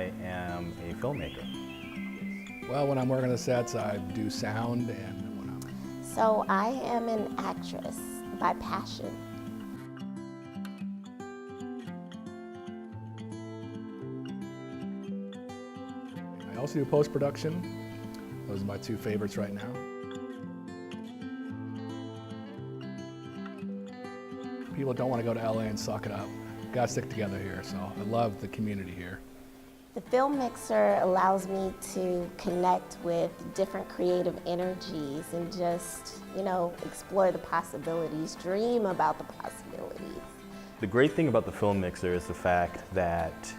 I am a filmmaker. Well, when I'm working the sets, I do sound, and when I'm... So I am an actress by passion. I also do post-production. Those are my two favorites right now. People don't want to go to LA and suck it up. Gotta stick together here, so I love the community here. The Film Mixer allows me to connect with different creative energies and just, explore the possibilities, dream about the possibilities. The great thing about the Film Mixer is the fact that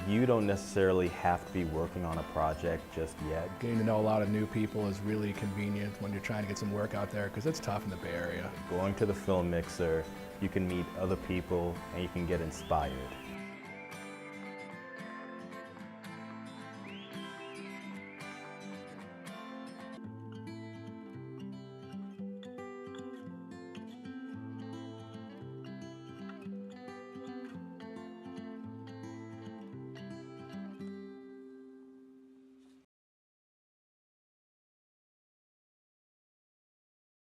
you don't necessarily have to be working on a project just yet. Getting to know a lot of new people is really convenient when you're trying to get some work out there, because it's tough in the Bay Area. Going to the Film Mixer, you can meet other people and you can get inspired.